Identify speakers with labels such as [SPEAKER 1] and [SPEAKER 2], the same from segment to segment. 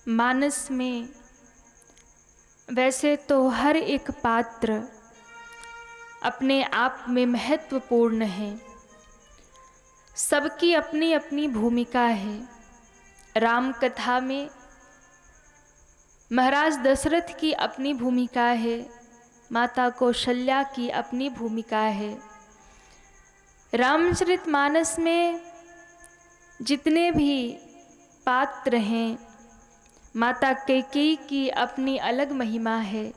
[SPEAKER 1] मानस में वैसे तो हर एक पात्र अपने आप में महत्वपूर्ण है। सबकी अपनी अपनी भूमिका है। राम कथा में महाराज दशरथ की अपनी भूमिका है, माता कौशल्या की अपनी भूमिका है। रामचरितमानस में जितने भी पात्र हैं, माता कैकेयी की अपनी अलग महिमा है,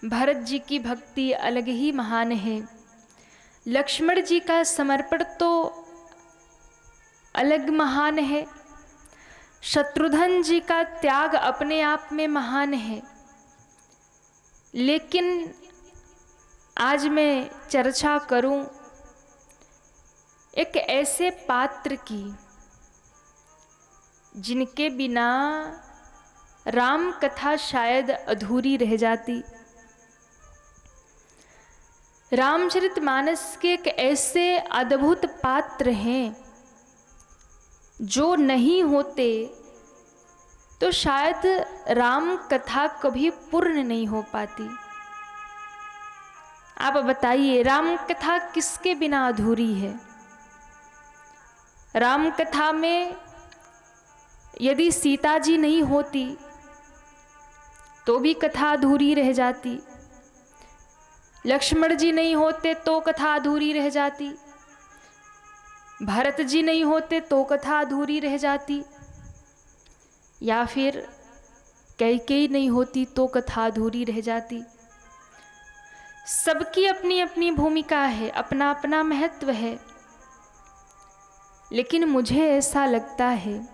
[SPEAKER 1] भरत जी की भक्ति अलग ही महान है, लक्ष्मण जी का समर्पण तो अलग महान है, शत्रुघ्न जी का त्याग अपने आप में महान है। लेकिन आज मैं चर्चा करूं एक ऐसे पात्र की जिनके बिना राम कथा शायद अधूरी रह जाती। रामचरितमानस के एक ऐसे अद्भुत पात्र हैं जो नहीं होते तो शायद राम कथा कभी पूर्ण नहीं हो पाती। आप बताइए, राम कथा किसके बिना अधूरी है? राम कथा में यदि सीता जी नहीं होती तो भी कथा अधूरी रह जाती, लक्ष्मण जी नहीं होते तो कथा अधूरी रह जाती, भरत जी नहीं होते तो कथा अधूरी रह जाती, या फिर कैकेयी नहीं होती तो कथा अधूरी रह जाती। सबकी अपनी अपनी भूमिका है, अपना अपना महत्व है। लेकिन मुझे ऐसा लगता है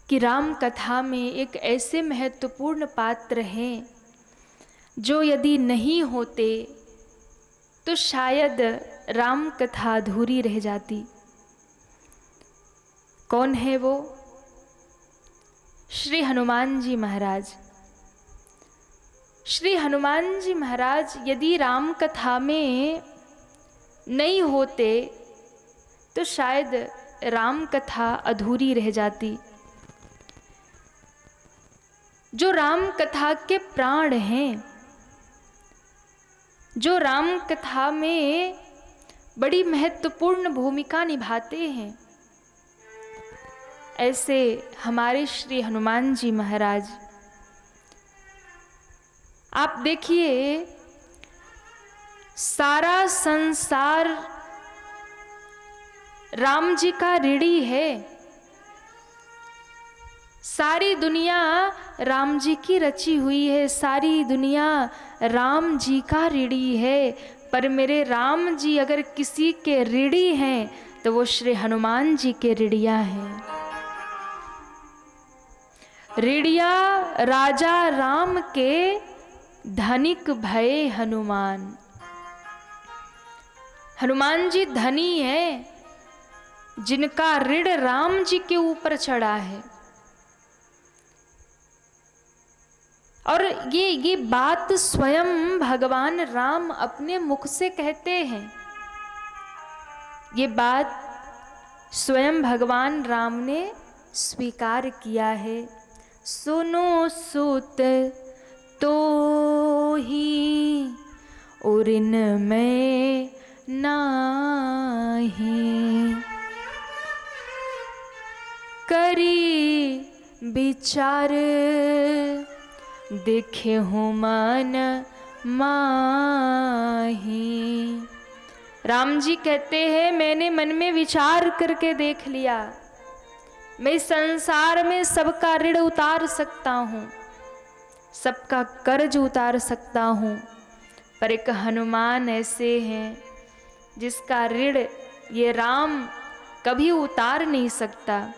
[SPEAKER 1] कि राम कथा में एक ऐसे महत्वपूर्ण पात्र हैं जो यदि नहीं होते तो शायद राम कथा अधूरी रह जाती। कौन है वो? श्री हनुमान जी महाराज। श्री हनुमान जी महाराज यदि राम कथा में नहीं होते तो शायद राम कथा अधूरी रह जाती। जो राम कथा के प्राण हैं, जो राम कथा में बड़ी महत्वपूर्ण भूमिका निभाते हैं, ऐसे हमारे श्री हनुमान जी महाराज। आप देखिए, सारा संसार राम जी का ऋणी है, सारी दुनिया राम जी की रची हुई है, सारी दुनिया राम जी का ऋणी है। पर मेरे राम जी अगर किसी के ऋणी हैं तो वो श्री हनुमान जी के ऋणिया हैं। ऋणिया राजा राम के धनिक भये हनुमान। हनुमान जी धनी है जिनका ऋण राम जी के ऊपर चढ़ा है। और ये बात स्वयं भगवान राम अपने मुख से कहते हैं। ये बात स्वयं भगवान राम ने स्वीकार किया है। सुनो सुत तो ही और इनमें नाही, करी विचार देखे हो मन माही। राम जी कहते हैं, मैंने मन में विचार करके देख लिया, मैं संसार में सबका ऋण उतार सकता हूँ, सबका कर्ज उतार सकता हूँ, पर एक हनुमान ऐसे हैं जिसका ऋण ये राम कभी उतार नहीं सकता।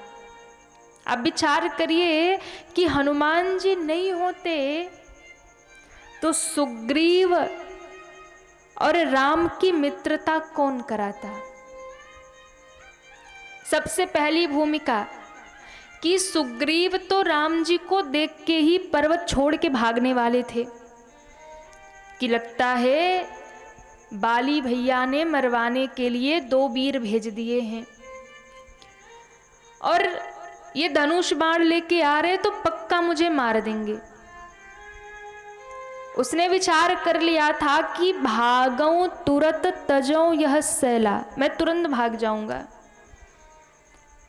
[SPEAKER 1] अब विचार करिए कि हनुमान जी नहीं होते तो सुग्रीव और राम की मित्रता कौन कराता? सबसे पहली भूमिका कि सुग्रीव तो राम जी को देख के ही पर्वत छोड़ के भागने वाले थे कि लगता है बाली भैया ने मरवाने के लिए 2 वीर भेज दिए हैं। और ये धनुष बाण लेके आ रहे तो पक्का मुझे मार देंगे। उसने विचार कर लिया था कि भागऊं तुरत तजऊं यह सैला, मैं तुरंत भाग जाऊंगा।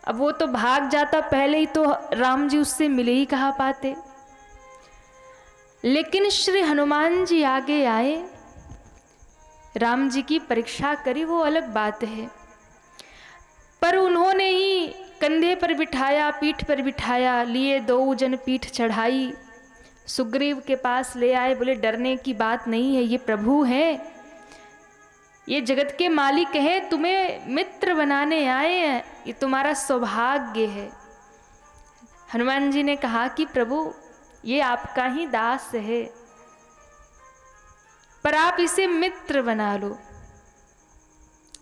[SPEAKER 1] अब वो तो भाग जाता, पहले ही तो राम जी उससे मिले ही कहाँ पाते। लेकिन श्री हनुमान जी आगे आए, राम जी की परीक्षा करी, वो अलग बात है, पर उन्होंने ही कंधे पर बिठाया, पीठ पर बिठाया, लिए 2 जन पीठ चढ़ाई, सुग्रीव के पास ले आए। बोले डरने की बात नहीं है, ये प्रभु हैं, ये जगत के मालिक हैं, तुम्हें मित्र बनाने आए हैं, ये तुम्हारा सौभाग्य है। हनुमान जी ने कहा कि प्रभु ये आपका ही दास है, पर आप इसे मित्र बना लो।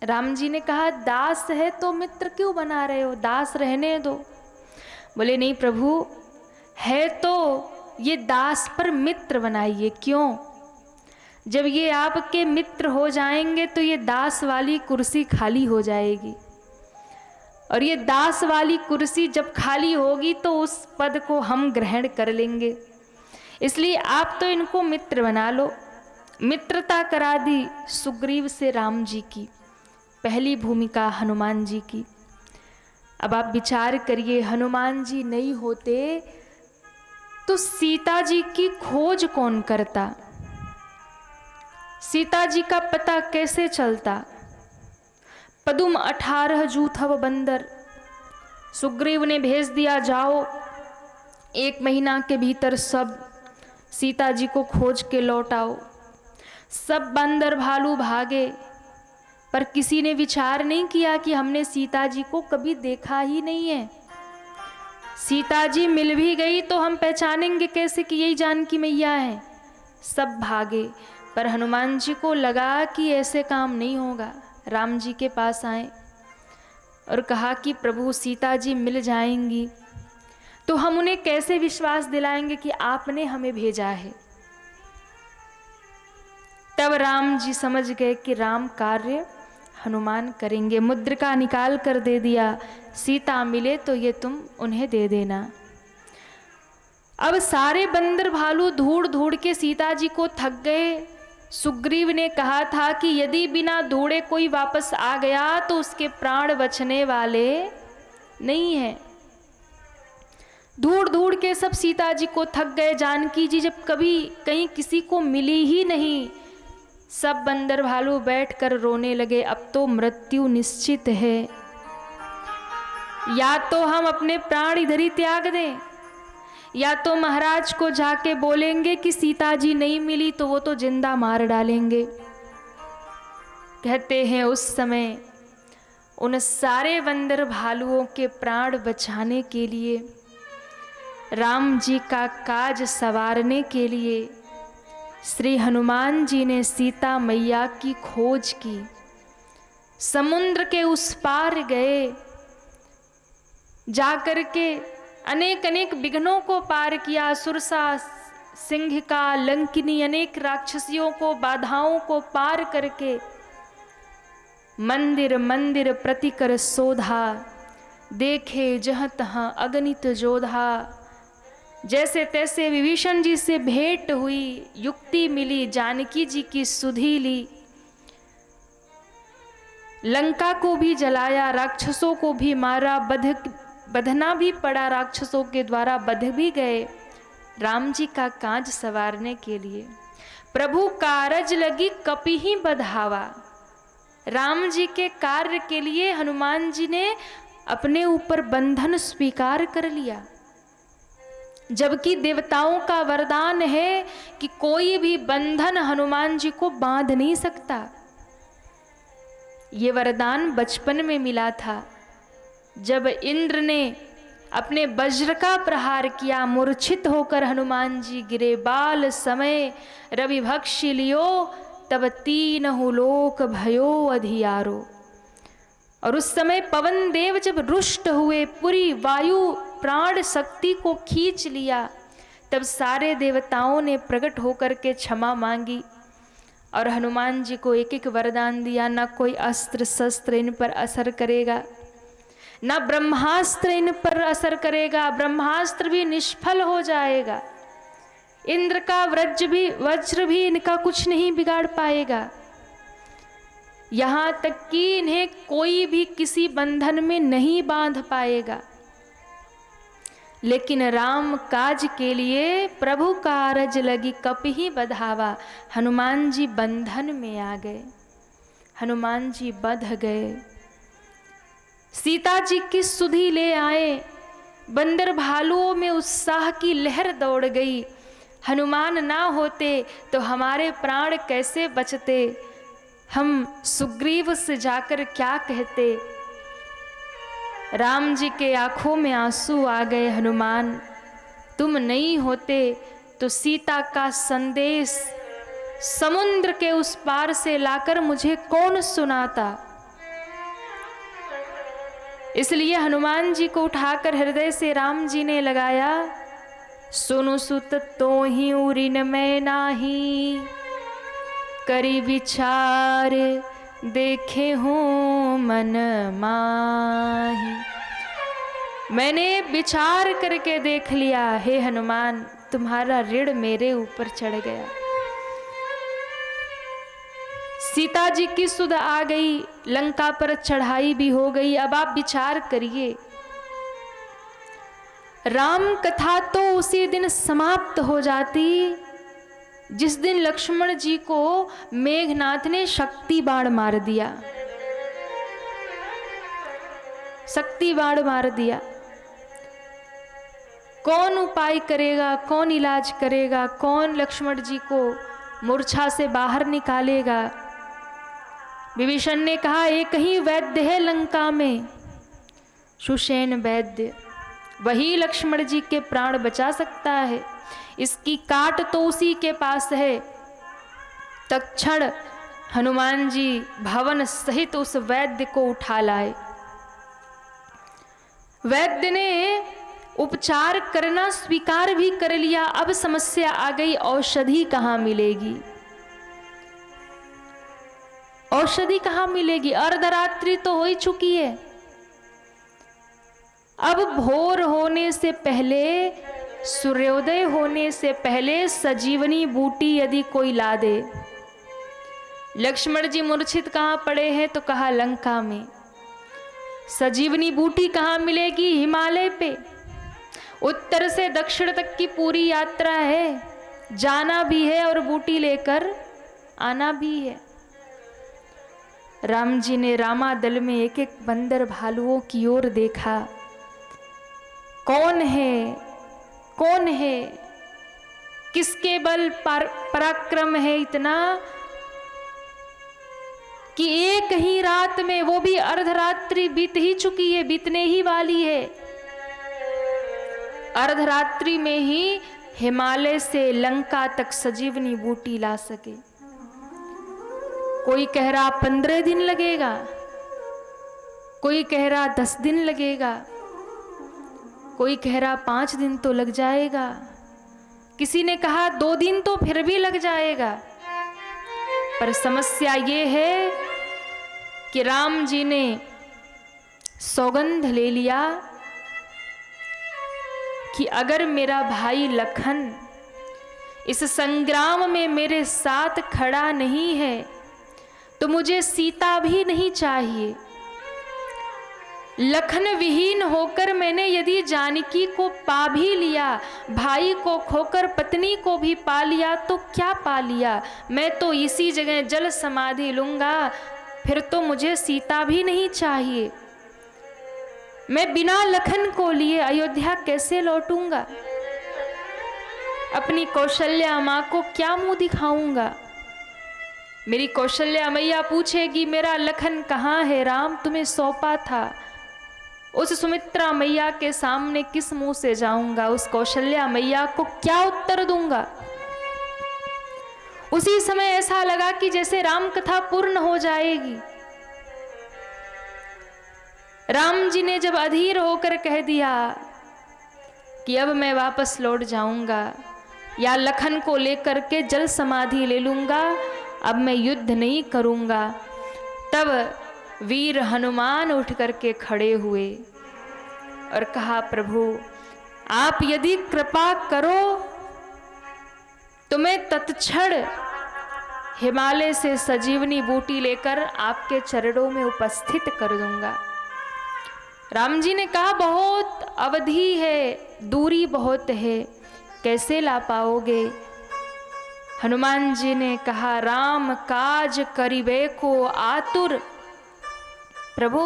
[SPEAKER 1] राम जी ने कहा दास है तो मित्र क्यों बना रहे हो, दास रहने दो। बोले नहीं प्रभु, है तो ये दास पर मित्र बनाइए। क्यों? जब ये आपके मित्र हो जाएंगे तो ये दास वाली कुर्सी खाली हो जाएगी, और ये दास वाली कुर्सी जब खाली होगी तो उस पद को हम ग्रहण कर लेंगे, इसलिए आप तो इनको मित्र बना लो। मित्रता करा दी सुग्रीव से राम जी की, पहली भूमिका हनुमान जी की। अब आप विचार करिए, हनुमान जी नहीं होते तो सीता जी की खोज कौन करता, सीता जी का पता कैसे चलता। पदुम 18 जूथव बंदर, सुग्रीव ने भेज दिया जाओ, 1 महीना के भीतर सब सीता जी को खोज के लौट आओ। सब बंदर भालू भागे, पर किसी ने विचार नहीं किया कि हमने सीता जी को कभी देखा ही नहीं है। सीता जी मिल भी गई तो हम पहचानेंगे कैसे कि यही जानकी मैया है। सब भागे, पर हनुमान जी को लगा कि ऐसे काम नहीं होगा। राम जी के पास आए और कहा कि प्रभु सीता जी मिल जाएंगी तो हम उन्हें कैसे विश्वास दिलाएंगे कि आपने हमें भेजा है। तब राम जी समझ गए कि राम कार्य हनुमान करेंगे। मुद्रिका निकाल कर दे दिया, सीता मिले तो ये तुम उन्हें दे देना। अब सारे बंदर भालू ढूंढ ढूंढ के सीता जी को थक गए। सुग्रीव ने कहा था कि यदि बिना ढूंढे कोई वापस आ गया तो उसके प्राण बचने वाले नहीं हैं। ढूंढ ढूंढ के सब सीता जी को थक गए। जानकी जी जब कभी कहीं किसी को मिली ही नहीं, सब बंदर भालू बैठकर रोने लगे। अब तो मृत्यु निश्चित है, या तो हम अपने प्राण इधर ही त्याग दें, या तो महाराज को जाके बोलेंगे कि सीता जी नहीं मिली तो वो तो जिंदा मार डालेंगे। कहते हैं उस समय उन सारे बंदर भालुओं के प्राण बचाने के लिए, राम जी का काज सवारने के लिए श्री हनुमान जी ने सीता मैया की खोज की। समुद्र के उस पार गए, जाकर के अनेक अनेक विघ्नों को पार किया। सुरसा, सिंहिका, लंकिनी, अनेक राक्षसियों को, बाधाओं को पार करके मंदिर मंदिर प्रतिकर शोधा, देखे जहाँ तहाँ अगणित जोधा। जैसे तैसे विभीषण जी से भेंट हुई, युक्ति मिली, जानकी जी की सुधि ली। लंका को भी जलाया, राक्षसों को भी मारा, बधना भी पड़ा, राक्षसों के द्वारा बध भी गए राम जी का काज सवारने के लिए। प्रभु कारज लगी कपि ही बधावा। राम जी के कार्य के लिए हनुमान जी ने अपने ऊपर बंधन स्वीकार कर लिया, जबकि देवताओं का वरदान है कि कोई भी बंधन हनुमान जी को बांध नहीं सकता। ये वरदान बचपन में मिला था, जब इंद्र ने अपने वज्र का प्रहार किया, मूर्छित होकर हनुमान जी गिरे। बाल समय रवि भक्षि लियो, तब तीनहु लोक भयो अधियारो। और उस समय पवन देव जब रुष्ट हुए, पूरी वायु प्राण शक्ति को खींच लिया, तब सारे देवताओं ने प्रकट होकर के क्षमा मांगी और हनुमान जी को एक एक वरदान दिया। न कोई अस्त्र शस्त्र इन पर असर करेगा, ना ब्रह्मास्त्र इन पर असर करेगा, ब्रह्मास्त्र भी निष्फल हो जाएगा। इंद्र का वज्र भी इनका कुछ नहीं बिगाड़ पाएगा। यहाँ तक कि इन्हें कोई भी किसी बंधन में नहीं बांध पाएगा। लेकिन राम काज के लिए प्रभु कारज लगी कप ही बधावा। हनुमान जी बंधन में आ गए, हनुमान जी बंध गए। सीता जी की सुधि ले आए। बंदर भालुओं में उत्साह की लहर दौड़ गई। हनुमान ना होते तो हमारे प्राण कैसे बचते, हम सुग्रीव से जाकर क्या कहते। राम जी के आंखों में आंसू आ गए। हनुमान, तुम नहीं होते तो सीता का संदेश समुद्र के उस पार से लाकर मुझे कौन सुनाता। इसलिए हनुमान जी को उठाकर हृदय से राम जी ने लगाया। सुनु सुत तो ही उरिन में नाही, करी विचार देखे हूँ मन माही। मैंने विचार करके देख लिया, हे हनुमान तुम्हारा ऋण मेरे ऊपर चढ़ गया। सीता जी की सुध आ गई, लंका पर चढ़ाई भी हो गई। अब आप विचार करिए, राम कथा तो उसी दिन समाप्त हो जाती जिस दिन लक्ष्मण जी को मेघनाथ ने शक्ति बाण मार दिया। शक्ति बाण मार दिया। कौन उपाय करेगा, कौन इलाज करेगा, कौन लक्ष्मण जी को मूर्छा से बाहर निकालेगा। विभीषण ने कहा, एक ही वैद्य है लंका में, सुषेण वैद्य, वही लक्ष्मण जी के प्राण बचा सकता है। इसकी काट तो उसी के पास है। तत्क्षण हनुमान जी भवन सहित उस वैद्य को उठा लाए। वैद्य ने उपचार करना स्वीकार भी कर लिया। अब समस्या आ गई, औषधि कहाँ मिलेगी, औषधि कहाँ मिलेगी। अर्धरात्रि तो हो ही चुकी है। अब भोर होने से पहले, सूर्योदय होने से पहले सजीवनी बूटी यदि कोई ला दे। लक्ष्मण जी मूर्छित कहाँ पड़े हैं, तो कहा लंका में। सजीवनी बूटी कहाँ मिलेगी, हिमालय पे। उत्तर से दक्षिण तक की पूरी यात्रा है, जाना भी है और बूटी लेकर आना भी है। राम जी ने रामादल में एक एक बंदर भालुओं की ओर देखा। कौन है, कौन है, किसके बल पराक्रम है इतना कि एक ही रात में, वो भी अर्धरात्रि बीत ही चुकी है, बीतने ही वाली है, अर्धरात्रि में ही हिमालय से लंका तक सजीवनी बूटी ला सके। कोई कह रहा 15 दिन लगेगा, कोई कह रहा 10 दिन लगेगा, कोई कह रहा 5 दिन तो लग जाएगा, किसी ने कहा 2 दिन तो फिर भी लग जाएगा। पर समस्या ये है कि राम जी ने सौगंध ले लिया कि अगर मेरा भाई लखन इस संग्राम में मेरे साथ खड़ा नहीं है तो मुझे सीता भी नहीं चाहिए। लखन विहीन होकर मैंने यदि जानकी को पा भी लिया, भाई को खोकर पत्नी को भी पा लिया, तो क्या पा लिया, मैं तो इसी जगह जल समाधि लूंगा, फिर तो मुझे सीता भी नहीं चाहिए। मैं बिना लखन को लिए अयोध्या कैसे लौटूंगा, अपनी कौशल्या माँ को क्या मुंह दिखाऊंगा। मेरी कौशल्या मैया पूछेगी मेरा लखन कहाँ है, राम तुम्हें सौंपा था। उस सुमित्रा मैया के सामने किस मुंह से जाऊंगा, उस कौशल्या मैया को क्या उत्तर दूंगा। उसी समय ऐसा लगा कि जैसे राम कथा पूर्ण हो जाएगी। राम जी ने जब अधीर होकर कह दिया कि अब मैं वापस लौट जाऊंगा या लखन को लेकर के जल समाधि ले लूंगा, अब मैं युद्ध नहीं करूंगा, तब वीर हनुमान उठ करके खड़े हुए। और कहा, प्रभु आप यदि कृपा करो तो मैं तत्क्षण हिमालय से संजीवनी बूटी लेकर आपके चरणों में उपस्थित कर दूंगा। राम जी ने कहा, बहुत अवधि है, दूरी बहुत है, कैसे ला पाओगे? हनुमान जी ने कहा, राम काज करिबे को आतुर। प्रभु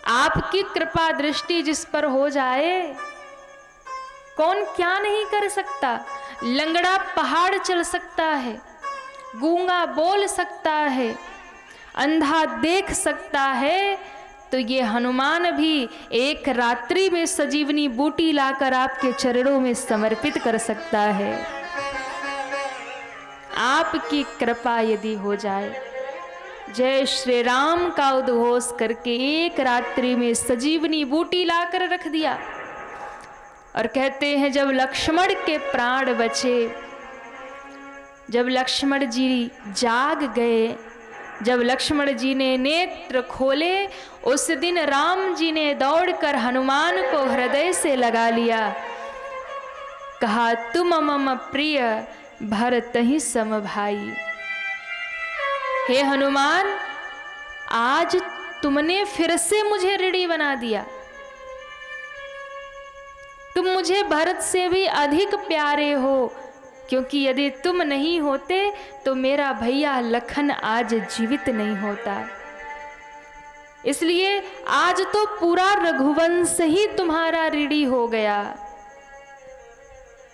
[SPEAKER 1] आपकी कृपा दृष्टि जिस पर हो जाए, कौन क्या नहीं कर सकता। लंगड़ा पहाड़ चल सकता है, गूंगा बोल सकता है, अंधा देख सकता है, तो ये हनुमान भी एक रात्रि में संजीवनी बूटी लाकर आपके चरणों में समर्पित कर सकता है। आपकी कृपा यदि हो जाए। जय श्री राम का उद्घोष करके एक रात्रि में संजीवनी बूटी लाकर रख दिया। और कहते हैं, जब लक्ष्मण के प्राण बचे, जब लक्ष्मण जी जाग गए, जब लक्ष्मण जी ने नेत्र खोले, उस दिन राम जी ने दौड़कर हनुमान को हृदय से लगा लिया। कहा, तुम मम प्रिय भरत ही सम भाई। हे हनुमान, आज तुमने फिर से मुझे ऋणी बना दिया। तुम मुझे भरत से भी अधिक प्यारे हो, क्योंकि यदि तुम नहीं होते तो मेरा भैया लखन आज जीवित नहीं होता। इसलिए आज तो पूरा रघुवंश ही तुम्हारा ऋणी हो गया।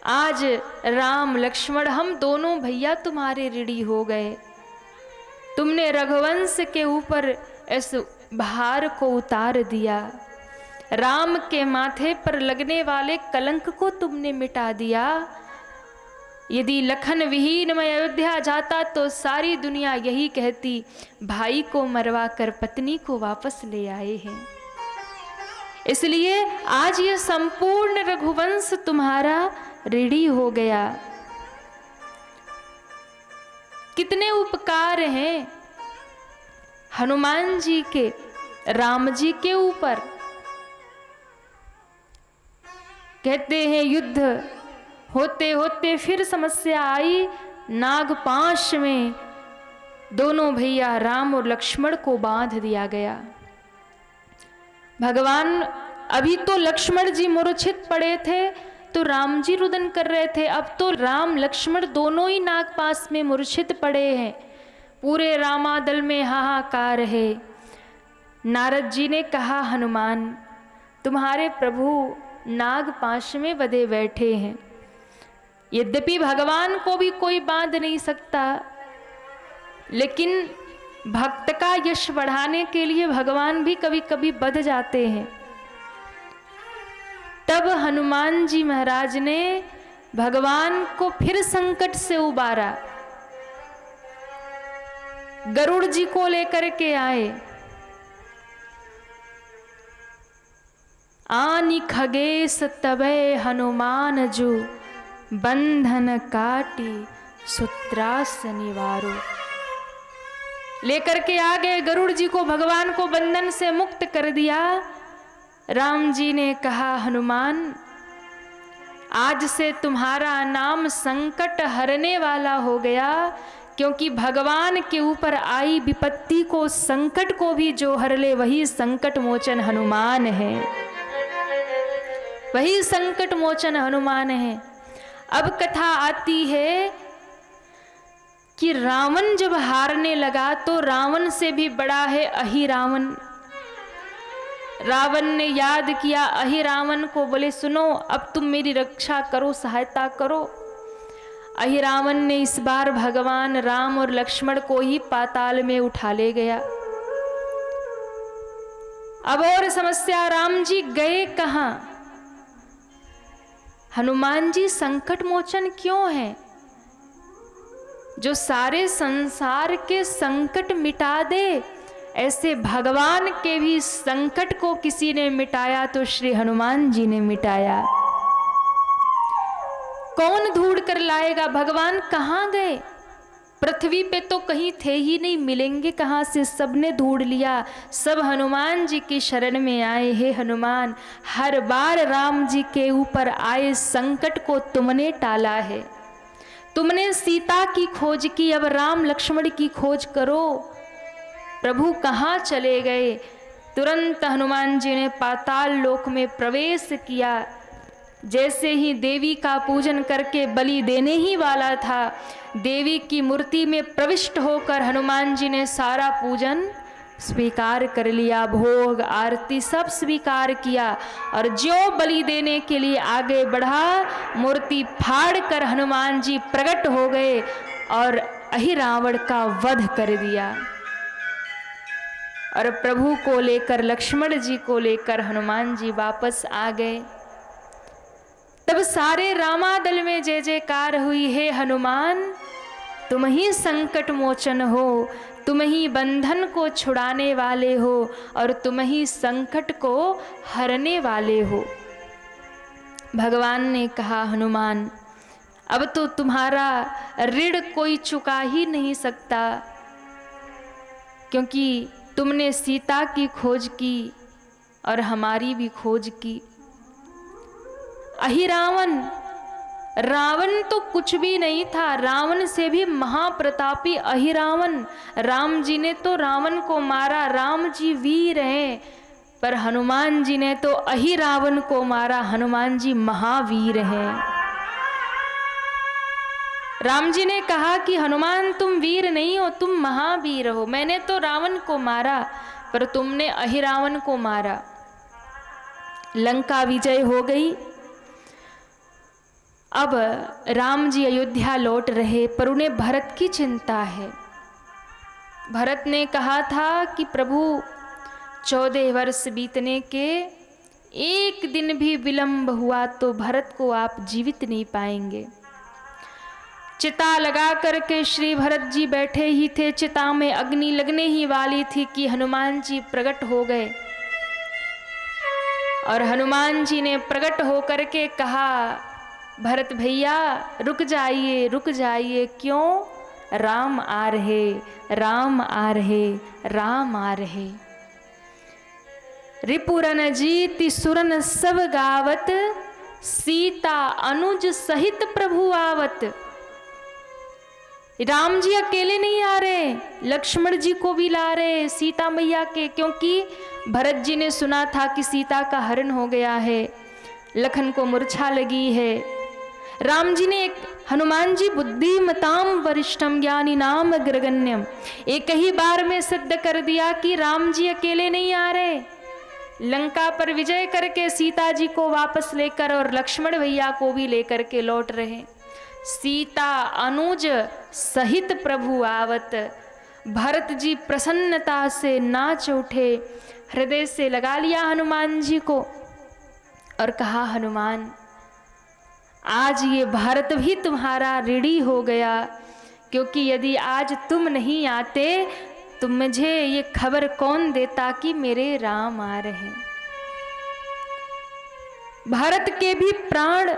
[SPEAKER 1] आज राम लक्ष्मण हम दोनों भैया तुम्हारे ऋणी हो गए। तुमने रघुवंश के ऊपर इस भार को उतार दिया। राम के माथे पर लगने वाले कलंक को तुमने मिटा दिया। यदि लखन विहीन मैं अयोध्या जाता तो सारी दुनिया यही कहती, भाई को मरवा कर पत्नी को वापस ले आए हैं। इसलिए आज ये संपूर्ण रघुवंश तुम्हारा ऋणी हो गया। कितने उपकार हैं हनुमान जी के राम जी के ऊपर। कहते हैं, युद्ध होते होते फिर समस्या आई। नागपाश में दोनों भैया राम और लक्ष्मण को बांध दिया गया। भगवान, अभी तो लक्ष्मण जी मूर्छित पड़े थे तो राम जी रुदन कर रहे थे, अब तो राम लक्ष्मण दोनों ही नागपाश में मूर्छित पड़े हैं। पूरे रामादल में हाहाकार है। नारद जी ने कहा, हनुमान तुम्हारे प्रभु नागपाश में बंधे बैठे हैं। यद्यपि भगवान को भी कोई बांध नहीं सकता, लेकिन भक्त का यश बढ़ाने के लिए भगवान भी कभी कभी बंध जाते हैं। तब हनुमान जी महाराज ने भगवान को फिर संकट से उबारा। गरुड़ जी को लेकर के आए। आनी खगेश तबे हनुमान जो, बंधन काटी सूत्रास निवारो। लेकर के आ गए गरुड़ जी को, भगवान को बंधन से मुक्त कर दिया। राम जी ने कहा, हनुमान आज से तुम्हारा नाम संकट हरने वाला हो गया, क्योंकि भगवान के ऊपर आई विपत्ति को, संकट को भी जो हर ले वही संकट मोचन हनुमान है। वही संकट मोचन हनुमान है। अब कथा आती है कि रावण जब हारने लगा तो रावण से भी बड़ा है अहिरावण। रावण ने याद किया अहिरावण को, बोले सुनो अब तुम मेरी रक्षा करो, सहायता करो। अहिरावण ने इस बार भगवान राम और लक्ष्मण को ही पाताल में उठा ले गया। अब और समस्या, राम जी गए कहां? हनुमान जी संकट मोचन क्यों है? जो सारे संसार के संकट मिटा दे, ऐसे भगवान के भी संकट को किसी ने मिटाया तो श्री हनुमान जी ने मिटाया। कौन ढूंढ कर लाएगा? भगवान कहाँ गए? पृथ्वी पे तो कहीं थे ही नहीं, मिलेंगे कहाँ से, सबने ढूंढ लिया। सब हनुमान जी की शरण में आए। हे हनुमान, हर बार राम जी के ऊपर आए संकट को तुमने टाला है। तुमने सीता की खोज की, अब राम लक्ष्मण की खोज करो। प्रभु कहाँ चले गए? तुरंत हनुमान जी ने पाताल लोक में प्रवेश किया। जैसे ही देवी का पूजन करके बलि देने ही वाला था, देवी की मूर्ति में प्रविष्ट होकर हनुमान जी ने सारा पूजन स्वीकार कर लिया। भोग आरती सब स्वीकार किया और जो बलि देने के लिए आगे बढ़ा, मूर्ति फाड़ कर हनुमान जी प्रकट हो गए और अहिरावण का वध कर दिया। और प्रभु को लेकर, लक्ष्मण जी को लेकर हनुमान जी वापस आ गए। तब सारे रामादल में जय जयकार हुई। हे हनुमान, तुम ही संकट मोचन हो, तुम ही बंधन को छुड़ाने वाले हो और तुम ही संकट को हरने वाले हो। भगवान ने कहा, हनुमान, अब तो तुम्हारा ऋण कोई चुका ही नहीं सकता, क्योंकि तुमने सीता की खोज की और हमारी भी खोज की। अहिरावण, रावण तो कुछ भी नहीं था, रावण से भी महाप्रतापी अहिरावण। राम जी ने तो रावण को मारा, राम जी वीर हैं, पर हनुमान जी ने तो अहिरावण को मारा। हनुमान जी महावीर हैं। राम जी ने कहा कि हनुमान, तुम वीर नहीं हो, तुम महावीर हो। मैंने तो रावण को मारा, पर तुमने अहिरावण को मारा। लंका विजय हो गई। अब राम जी अयोध्या लौट रहे, पर उन्हें भरत की चिंता है। भरत ने कहा था कि प्रभु, 14 वर्ष बीतने के एक दिन भी विलंब हुआ तो भरत को आप जीवित नहीं पाएंगे। चिता लगा करके श्री भरत जी बैठे ही थे, चिता में अग्नि लगने ही वाली थी कि हनुमान जी प्रकट हो गए। और हनुमान जी ने प्रकट होकर के कहा, भरत भैया रुक जाइए, रुक जाइए। क्यों? राम आ रहे, राम आ रहे, राम आ रहे। रिपुरन जीति सुरन सब गावत, सीता अनुज सहित प्रभु आवत। राम जी अकेले नहीं आ रहे, लक्ष्मण जी को भी ला रहे, सीता मैया के, क्योंकि भरत जी ने सुना था कि सीता का हरण हो गया है, लखन को मूर्छा लगी है। राम जी ने, हनुमान जी बुद्धिमताम वरिष्ठम ज्ञानी नाम अग्रगण्यम, एक ही बार में सिद्ध कर दिया कि राम जी अकेले नहीं आ रहे। लंका पर विजय करके सीता जी को वापस लेकर और लक्ष्मण भैया को भी लेकर के लौट रहे। सीता अनुज सहित प्रभु आवत। भरत जी प्रसन्नता से नाच उठे, हृदय से लगा लिया हनुमान जी को और कहा, हनुमान, आज ये भारत भी तुम्हारा ऋणी हो गया, क्योंकि यदि आज तुम नहीं आते तो मुझे ये खबर कौन देता कि मेरे राम आ रहे। भारत के भी प्राण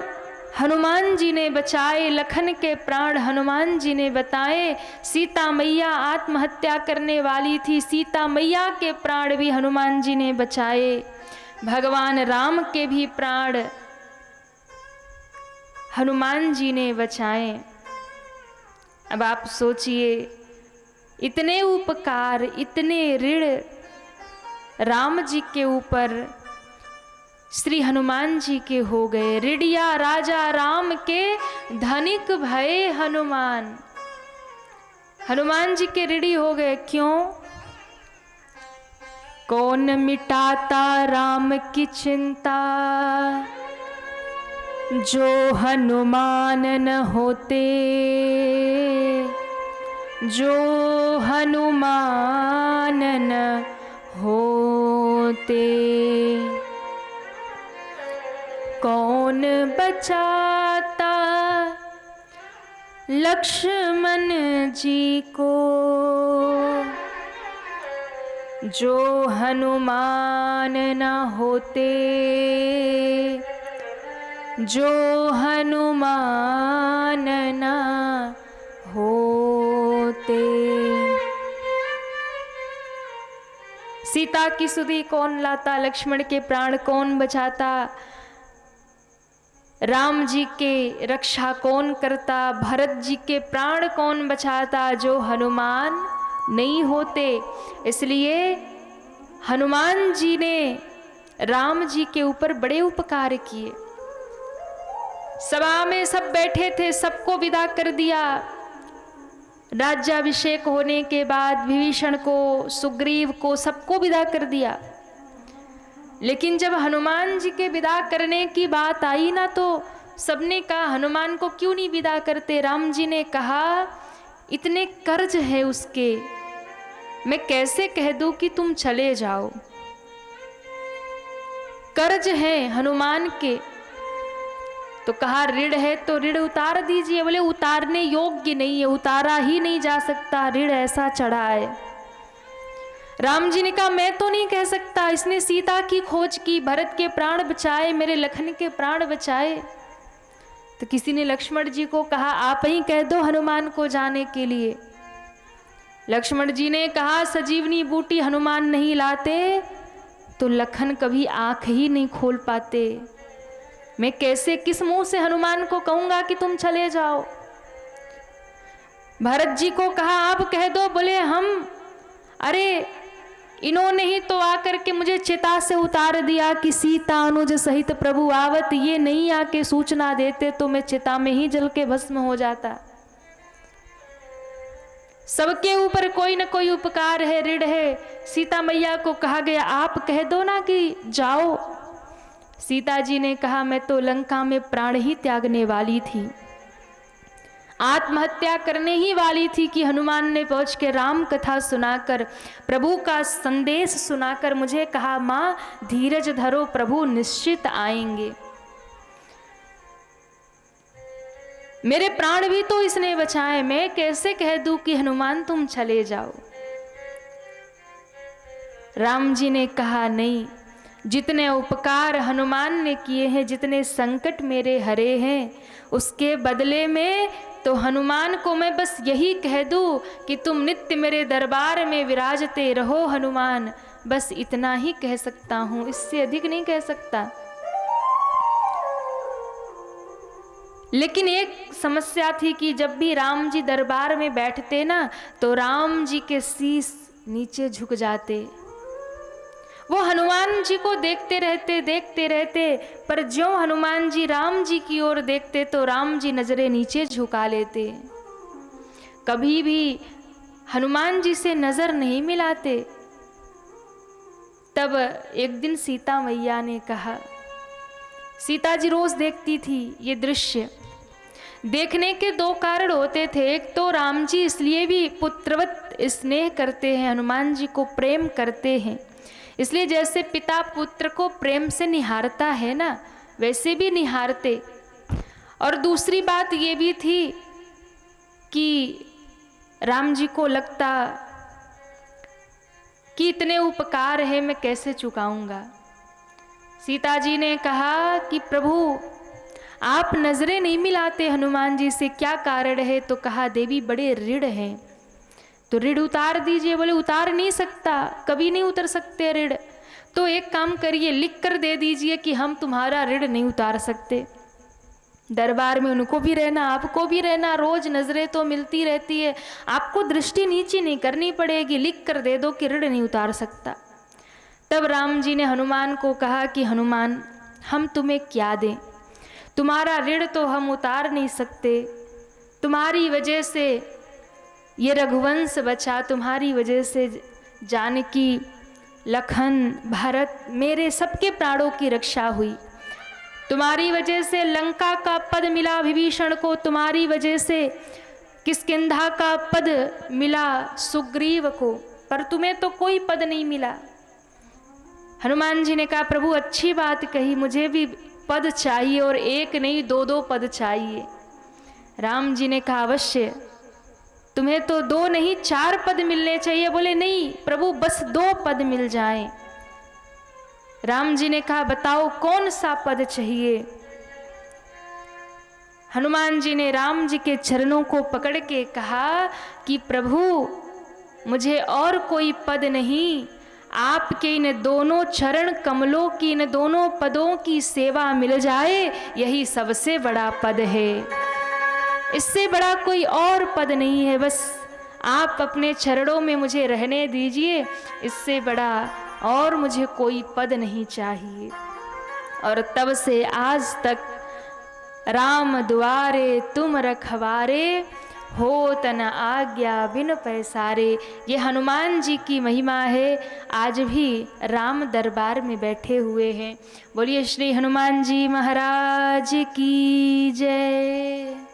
[SPEAKER 1] हनुमान जी ने बचाए, लखन के प्राण हनुमान जी ने बताए। सीता मैया आत्महत्या करने वाली थी, सीता मैया के प्राण भी हनुमान जी ने बचाए। भगवान राम के भी प्राण हनुमान जी ने बचाए। अब आप सोचिए, इतने उपकार, इतने ऋण राम जी के ऊपर श्री हनुमान जी के हो गए। ऋणिया राजा राम के, धनिक भये हनुमान। हनुमान जी के ऋणी हो गए। क्यों? कौन मिटाता राम की चिंता, जो हनुमान न होते, जो हनुमान न होते। कौन बचाता लक्ष्मण जी को, जो हनुमान न होते, जो हनुमान न होते। होते। सीता की सुधि कौन लाता, लक्ष्मण के प्राण कौन बचाता, राम जी के रक्षा कौन करता, भरत जी के प्राण कौन बचाता, जो हनुमान नहीं होते। इसलिए हनुमान जी ने राम जी के ऊपर बड़े उपकार किए। सभा में सब बैठे थे, सबको विदा कर दिया। राज्याभिषेक होने के बाद विभीषण को, सुग्रीव को, सबको विदा कर दिया। लेकिन जब हनुमान जी के विदा करने की बात आई ना, तो सबने कहा हनुमान को क्यों नहीं विदा करते। राम जी ने कहा इतने कर्ज है उसके, मैं कैसे कह दूं कि तुम चले जाओ। कर्ज है हनुमान के, तो कहा ऋण है तो ऋण उतार दीजिए। बोले उतारने योग्य नहीं है, उतारा ही नहीं जा सकता, ऋण ऐसा चढ़ा है। राम जी ने कहा मैं तो नहीं कह सकता, इसने सीता की खोज की, भरत के प्राण बचाए, मेरे लखन के प्राण बचाए। तो किसी ने लक्ष्मण जी को कहा आप ही कह दो हनुमान को जाने के लिए। लक्ष्मण जी ने कहा सजीवनी बूटी हनुमान नहीं लाते तो लखन कभी आंख ही नहीं खोल पाते। मैं कैसे, किस मुंह से हनुमान को कहूंगा कि तुम चले जाओ। भरत जी को कहा आप कह दो। बोले हम, अरे इन्होंने ही तो आकर के मुझे चिता से उतार दिया कि सीता अनुज सहित प्रभु आवत, ये नहीं आके सूचना देते तो मैं चिता में ही जल के भस्म हो जाता। सबके ऊपर कोई न कोई उपकार है, ऋण है। सीता मैया को कहा गया आप कह दो ना कि जाओ। सीता जी ने कहा मैं तो लंका में प्राण ही त्यागने वाली थी, आत्महत्या करने ही वाली थी कि हनुमान ने पहुंच के राम कथा सुनाकर, प्रभु का संदेश सुनाकर मुझे कहा माँ धीरज धरो, प्रभु निश्चित आएंगे। मेरे प्राण भी तो इसने बचाए, मैं कैसे कह दूं कि हनुमान तुम चले जाओ। राम जी ने कहा नहीं, जितने उपकार हनुमान ने किए हैं, जितने संकट मेरे हरे हैं, उसके बदले में तो हनुमान को मैं बस यही कह दूं कि तुम नित्य मेरे दरबार में विराजते रहो हनुमान, बस इतना ही कह सकता हूं, इससे अधिक नहीं कह सकता। लेकिन एक समस्या थी कि जब भी राम जी दरबार में बैठते ना, तो राम जी के शीश नीचे झुक जाते। वो हनुमान जी को देखते रहते, पर ज्यों हनुमान जी राम जी की ओर देखते तो राम जी नजरें नीचे झुका लेते, कभी भी हनुमान जी से नजर नहीं मिलाते। तब एक दिन सीता मैया ने कहा, सीता जी रोज देखती थी ये दृश्य। देखने के दो कारण होते थे, एक तो राम जी इसलिए भी पुत्रवत स्नेह करते हैं, हनुमान जी को प्रेम करते हैं, इसलिए जैसे पिता पुत्र को प्रेम से निहारता है ना, वैसे भी निहारते। और दूसरी बात ये भी थी कि राम जी को लगता कि इतने उपकार है मैं कैसे चुकाऊंगा। सीता जी ने कहा कि प्रभु आप नजरें नहीं मिलाते हनुमान जी से, क्या कारण है। तो कहा देवी बड़े ऋण हैं, तो ऋण उतार दीजिए। बोले उतार नहीं सकता, कभी नहीं उतर सकते ऋण। तो एक काम करिए, लिख कर दे दीजिए कि हम तुम्हारा ऋण नहीं उतार सकते। दरबार में उनको भी रहना, आपको भी रहना, रोज नजरें तो मिलती रहती है, आपको दृष्टि नीची नहीं करनी पड़ेगी, लिख कर दे दो कि ऋण नहीं उतार सकता। तब राम जी ने हनुमान को कहा कि हनुमान हम तुम्हें क्या दें, तुम्हारा ऋण तो हम उतार नहीं सकते, तुम्हारी वजह से ये रघुवंश बचा, तुम्हारी वजह से जानकी, लखन, भरत, मेरे सबके प्राणों की रक्षा हुई, तुम्हारी वजह से लंका का पद मिला विभीषण को, तुम्हारी वजह से किष्किंधा का पद मिला सुग्रीव को, पर तुम्हें तो कोई पद नहीं मिला। हनुमान जी ने कहा प्रभु अच्छी बात कही, मुझे भी पद चाहिए, और एक नहीं दो पद चाहिए। राम जी ने कहा अवश्य, तुम्हें तो 2 नहीं 4 पद मिलने चाहिए। बोले नहीं प्रभु बस 2 पद मिल जाएं। राम जी ने कहा बताओ कौन सा पद चाहिए। हनुमान जी ने राम जी के चरणों को पकड़ के कहा कि प्रभु मुझे और कोई पद नहीं, आपके इन दोनों चरण कमलों की, इन दोनों पदों की सेवा मिल जाए, यही सबसे बड़ा पद है। इससे बड़ा कोई और पद नहीं है, बस आप अपने चरणों में मुझे रहने दीजिए, इससे बड़ा और मुझे कोई पद नहीं चाहिए। और तब से आज तक राम दुआरे तुम रखवारे, हो तन आज्ञा बिन पैसारे। ये हनुमान जी की महिमा है, आज भी राम दरबार में बैठे हुए हैं। बोलिए श्री हनुमान जी महाराज की जय।